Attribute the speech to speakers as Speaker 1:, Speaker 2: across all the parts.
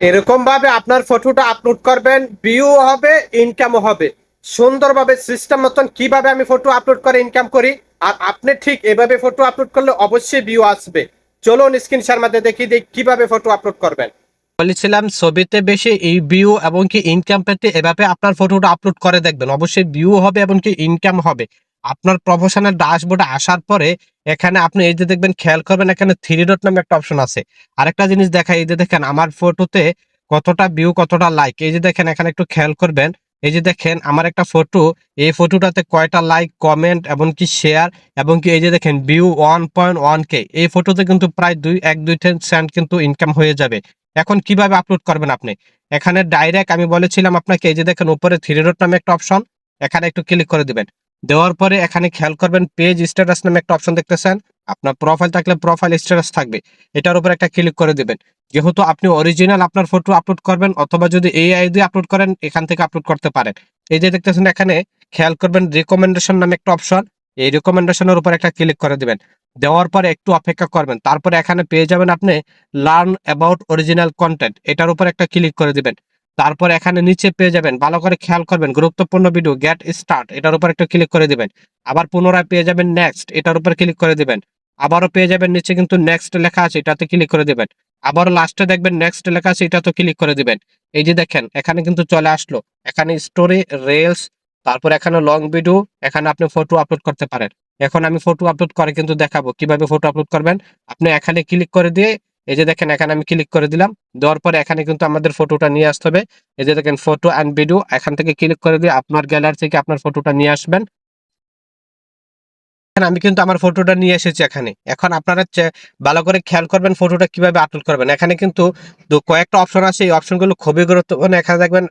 Speaker 1: এরকম ভাবে আপনার ফটোটা আপলোড করবেন, ভিউ হবে, ইনকামও হবে। সুন্দরভাবে সিস্টেম মতন কিভাবে আমি ফটো আপলোড করে ইনকাম করি, আর আপনি ঠিক এভাবে ফটো আপলোড করলে অবশ্যই ভিউ আসবে। চলুন স্ক্রিন শেয়ার মধ্যে দেখিয়ে দিই কিভাবে ফটো আপলোড করবেন। বলেছিলাম ছবিতে বেশি এই ভিউ এবং কি ইনকাম পেতে এভাবে আপনার ফটোটা আপলোড করে দেখবেন, অবশ্যই ভিউ হবে এবং কি ইনকাম হবে। আপনার প্রফেশনাল ড্যাশবোর্ডে আসার পরে এখানে আপনি এই যে দেখবেন, খেয়াল করবেন এখানে থ্রি ডট নামে একটা অপশন আছে। আরেকটা জিনিস দেখাই, এই যে দেখেন আমার ফটোতে কতটা ভিউ কতটা লাইক, এই যে দেখেন এখানে একটু খেয়াল করবেন। এই যে দেখেন আমার একটা ফটো, এই ফটোটাতে কয়টা লাইক, কমেন্ট এবং কি শেয়ার এবং কি এই যে দেখেন ভিউ 1.1K। এই ফটোতে কিন্তু প্রায় 1-2 সেন্ট কিন্তু ইনকাম হয়ে যাবে। এখন কিভাবে আপলোড করবেন আপনি, এখানে ডাইরেক্ট আমি বলেছিলাম আপনাকে, এই যে দেখেন উপরে থ্রি ডট নামে একটা অপশন, এখানে একটু ক্লিক করে দিবেন। দেওয়ার পরে এখানে খেয়াল করবেন পেজ স্ট্যাটাস নামে একটা অপশন দেখতেছেন। আপনার প্রোফাইল থাকলে প্রোফাইল স্ট্যাটাস থাকবে, এটার উপর একটা ক্লিক করে দিবেন। যেহেতু আপনি অরিজিনাল আপনার ফটো আপলোড করবেন, অথবা যদি এআই দিয়ে আপলোড করেন এখান থেকে আপলোড করতে পারেন। এই যে দেখতেছেন এখানে খেয়াল করবেন রিকমেন্ডেশন নামে একটা অপশন, এই রিকমেন্ডেশনের উপর একটা ক্লিক করে দিবেন। দেওয়ার পরে একটু অপেক্ষা করবেন, তারপরে এখানে পেয়ে যাবেন আপনি লার্ন অ্যাবাউট অরিজিনাল কন্টেন্ট, এটার উপর একটা ক্লিক করে দিবেন। তারপর এখানে নিচে পেয়ে যাবেন, ভালো করে খেয়াল করবেন, গুরুত্বপূর্ণ ভিডিও গেট স্টার্ট, এটার উপর একটা ক্লিক করে দিবেন। আবার পুনরায় পেয়ে যাবেন নেক্সট, এটার উপর ক্লিক করে দিবেন। আবারও পেয়ে যাবেন নিচে কিন্তু নেক্সট লেখা আছে, এটাতে ক্লিক করে দিবেন। আবারও লাস্টে দেখবেন নেক্সট লেখা আছে, এটাতে ক্লিক করে দিবেন। এই যে দেখেন এখানে কিন্তু চলে আসলো, এখানে স্টোরি, রিলস, তারপর এখানে লং ভিডিও, এখানে আপনি ফটো আপলোড করতে পারেন। এখন আমি ফটো আপলোড করে কিন্তু দেখাবো কিভাবে ফটো আপলোড করবেন। আপনি এখানে ক্লিক করে দিয়ে, এই যে দেখেন এখানে আমি ক্লিক করে দিলাম। দেওয়ার পরে এখানে কিন্তু আমাদের ফটোটা নিয়ে আসতে হবে। এই যে দেখেন ফটো অ্যান্ড ভিডিও, এখান থেকে ক্লিক করে দিয়ে আপনার গ্যালারি থেকে আপনার ফটোটা নিয়ে আসবেন। এখানে আমি কিন্তু আমার ফটোটা নিয়ে এসেছি এখানে। এখন আপনারা ভালো করে খেয়াল করবেন ফটোটা কিভাবে আপলোড করবেন। এখানে কিন্তু কয়েকটা অপশন আছে, এই অপশনগুলো খুবই গুরুত্বপূর্ণ। এখানে দেখবেন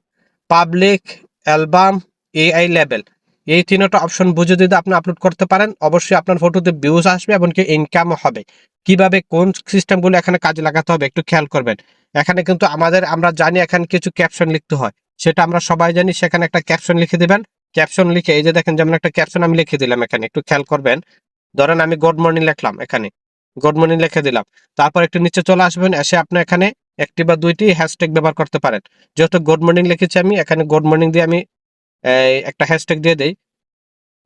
Speaker 1: পাবলিক, অ্যালবাম, এআই লেভেল, এই তিনটা অপশন বুঝে যদি আপনি আপলোড করতে পারেন, অবশ্যই আপনার ফটোতে ভিউজ আসবে এবং কি ইনকাম হবে। কিভাবে কোন সিস্টেমগুলো এখানে কাজে লাগাতে হবে একটু খেয়াল করবেন। এখানে কিন্তু আমরা জানি এখানে কিছু ক্যাপশন লিখতে হয়, সেটা আমরা সবাই জানি। সেখানে একটা ক্যাপশন লিখে দিবেন। ক্যাপশন লিখে এই যে দেখেন, যেমন একটা ক্যাপশন আমি লিখে দিলাম এখানে, একটু খেয়াল করবেন। ধরেন আমি গুড মর্নিং লিখলাম এখানে, গুড মর্নিং লিখে দিলাম। তারপর একটু নিচে চলে আসবেন, এসে আপনি এখানে একটি বা দুইটি হ্যাশট্যাগ ব্যবহার করতে পারেন। যেহেতু গুড মর্নিং লিখেছি আমি, এখানে গুড মর্নিং দিয়ে আমি একটা হ্যাশট্যাগ দিয়ে দেই।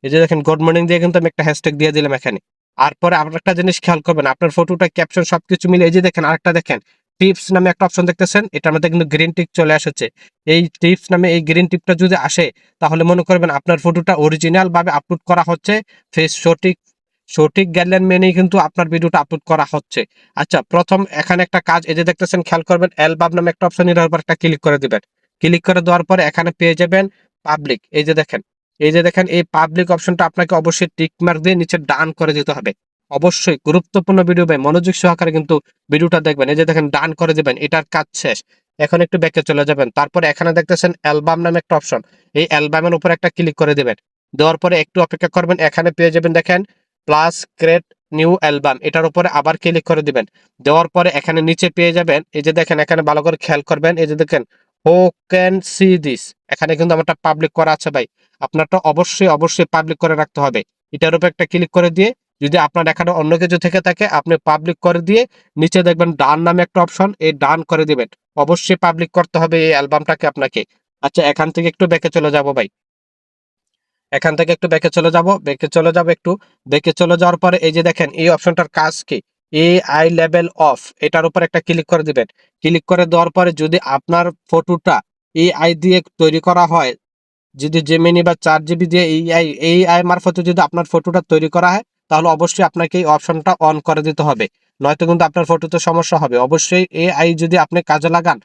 Speaker 1: এই যে দেখেন গুড মর্নিং দিয়ে কিন্তু আমি একটা হ্যাশট্যাগ দিয়ে দিলাম এখানে। আর পরে আর একটা জিনিস খেয়াল করবেন, আপনার ফটোটা, ক্যাপশন সবকিছু মিলে এই যে দেখেন আরেকটা দেখেন টিপস নামে একটা অপশন দেখতেছেন, এটার মধ্যে কিন্তু গ্রিন টিক চলে এসেছে। এই টিপস নামে এই গ্রিন টিপটা যদি আসে, তাহলে মনে করবেন আপনার ফটোটা অরিজিনাল ভাবে আপলোড করা হচ্ছে। ফেস সঠিক সঠিক গাইডলাইন মেনেই কিন্তু আপনার ভিডিওটা আপলোড করা হচ্ছে। আচ্ছা, প্রথম এখানে একটা কাজ, এই যে দেখতেছেন খেয়াল করবেন অ্যালবাম নামে একটা অপশন, এটার উপর একটা ক্লিক করে দিবেন। ক্লিক করে দেওয়ার পরে এখানে পেয়ে যাবেন পাবলিক, এই যে দেখেন, এই যে দেখেন এই পাবলিক অপশনটা আপনাকে অবশ্যই টিক মার্ক দিয়ে নিচে ডান করে দিতে হবে। অবশ্যই গুরুত্বপূর্ণ ভিডিও ভাই, মনোযোগ সহকারে কিন্তু ভিডিওটা দেখবেন। এই যে দেখেন ডান করে দিবেন, এটার কাজ শেষ। এখন একটু ব্যাকে চলে যাবেন, তারপরে এখানে দেখতেছেন অ্যালবাম নামে একটা অপশন, এই অ্যালবামের উপর একটা ক্লিক করে দিবেন। দেওয়ার পরে একটু অপেক্ষা করবেন, এখানে পেয়ে যাবেন দেখেন প্লাস ক্রিয়েট নিউ অ্যালবাম, এটার উপরে আবার ক্লিক করে দিবেন। দেওয়ার পরে এখানে নিচে পেয়ে যাবেন, এই যে দেখেন এখানে ভালো করে খেয়াল করবেন, এই যে দেখেন হু ক্যান সি দিস, এখানে কিন্তু আমারটা পাবলিক করা আছে ভাই। আপনারটা অবশ্যই অবশ্যই পাবলিক করে রাখতে হবে। এটার উপর একটা ক্লিক করে দিয়ে, যদি আপনার এখানে অন্য কিছু থেকে থাকে আপনি পাবলিক করে দিয়ে নিচে দেখবেন ডান নামে একটা অপশন, এই ডান করে দিবেন। অবশ্যই পাবলিক করতে হবে এই অ্যালবামটাকে আপনাকে। আচ্ছা, এখান থেকে একটু ব্যাকে চলে যাব ভাই, এখান থেকে একটু ব্যাকে চলে যাব, ব্যাকে চলে যাব একটু। ব্যাকে চলে যাওয়ার পরে এই যে দেখেন এই অপশনটার কাজ কি, এআই লেভেল অফ, এটার উপর একটা ক্লিক করে দিবেন। ক্লিক করে দেওয়ার পরে যদি আপনার ফটোটা এআই দিয়ে তৈরি করা হয়, যদি জেমিনি বা 4 জিবি দিয়ে এআই মারফতে যদি আপনার ফটোটা তৈরি করা হয়, তাহলে অবশ্যই আপনাকে এই অপশনটা অন করে দিতে হবে। নয়তো কিন্তু আপনার ফটোতে সমস্যা হবে। অবশ্যই এআই যদি আপনি কাজে লাগান,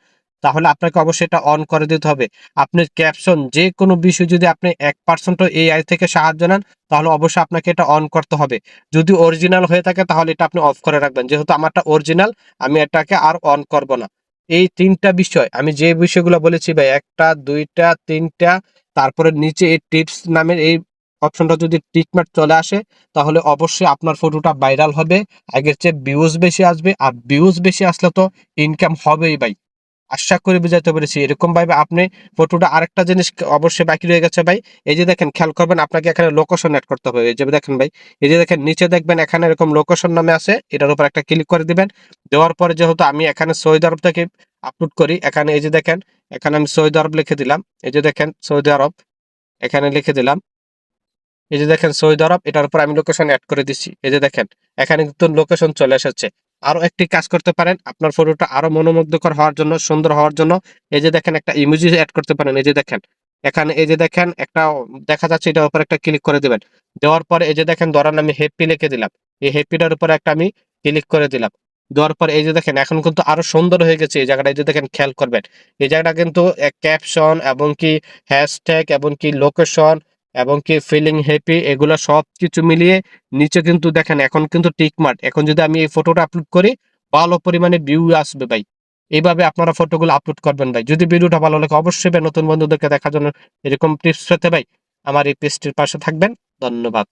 Speaker 1: তাহলে আপনাকে অবশ্যই এটা অন করে দিতে হবে। আপনার ক্যাপশন যে কোনো বিষয় যদি আপনি 1% এআই থেকে সাহায্য নেন, তাহলে অবশ্যই আপনাকে এটা অন করতে হবে। যদি অরিজিনাল হয়ে থাকে তাহলে এটা আপনি অফ করে রাখবেন। যেহেতু আমারটা অরিজিনাল, আমি এটাকে আর অন করব না। এই 3টা বিষয় আমি যে বিষয়গুলো বলেছি ভাই, 1টা 2টা 3টা, তারপরে নিচে এই টিপস নামের এই অপশনটা যদি টিকমার্ক চলে আসে, তাহলে অবশ্যই আপনার ফটোটা ভাইরাল হবে। আগের চেয়ে ভিউজ বেশি আসবে, আর ভিউজ বেশি আসলে তো ইনকাম হবেই ভাই। আশা করি বুঝাতে পেরেছি। এরকম ভাবে আপনি ফটোটা আরেকটা জিনিস অবশ্যই বাকি রয়ে গেছে ভাই। এই যে দেখেন খেয়াল করবেন আপনাকে এখানে লোকেশন এড করতে হবে। এই যে দেখেন ভাই, এই যে দেখেন নিচে দেখবেন এখানে এরকম লোকেশন নামে আছে। এটার উপর একটা ক্লিক করে দিবেন। দেওয়ার পরে যেহেতু আমি এখানে সৌদি আরব থেকে আপলোড করি, এখানে এই যে দেখেন, এখানে আমি সৌদি আরব লিখে দিলাম। এই যে দেখেন সৌদি আরব এখানে লিখে দিলাম। এই যে দেখেন সৌদি আরব, এটার উপর আমি লোকেশন এড করে দিচ্ছি। এই যে দেখেন এখানে কিন্তু লোকেশন চলে এসেছে। আরো একটি কাজ করতে পারেন আপনার ফটোটা আরো মনোমুগ্ধকর হওয়ার জন্য, সুন্দর হওয়ার জন্য। এই যে দেখেন একটা ইমোজি এড করতে পারেন। এই যে দেখেন এখানে এই যে দেখেন একটা দেখা যাচ্ছে, এটার উপর একটা ক্লিক করে দিবেন। দেওয়ার পরে এই যে দেখেন ধরেন আমি হ্যাপি লিখে দিলাম। এই হ্যাপিটার উপর একটা আমি ক্লিক করে দিলাম। দেওয়ার পর এই যে দেখেন এখন কিন্তু আরো সুন্দর হয়ে গেছে এই জায়গাটা। এই যে দেখেন খেয়াল করবেন এই জায়গাটা কিন্তু ক্যাপশন এবং কি হ্যাশট্যাগ এবং কি লোকেশন এবং কি ফিলিং হ্যাপি, এগুলো সবকিছু মিলিয়ে নিচে কিন্তু দেখেন এখন কিন্তু টিক মার্ক। এখন যদি আমি এই ফটোটা আপলোড করি, ভালো পরিমাণে ভিউ আসবে ভাই। এইভাবে আপনারা ফটোগুলো আপলোড করবেন ভাই। যদি ভিডিওটা ভালো লাগে অবশ্যই ভাই নতুন বন্ধুদেরকে দেখার জন্য এরকম টিপস পেতে ভাই আমার এই পেজটির পাশে থাকবেন। ধন্যবাদ।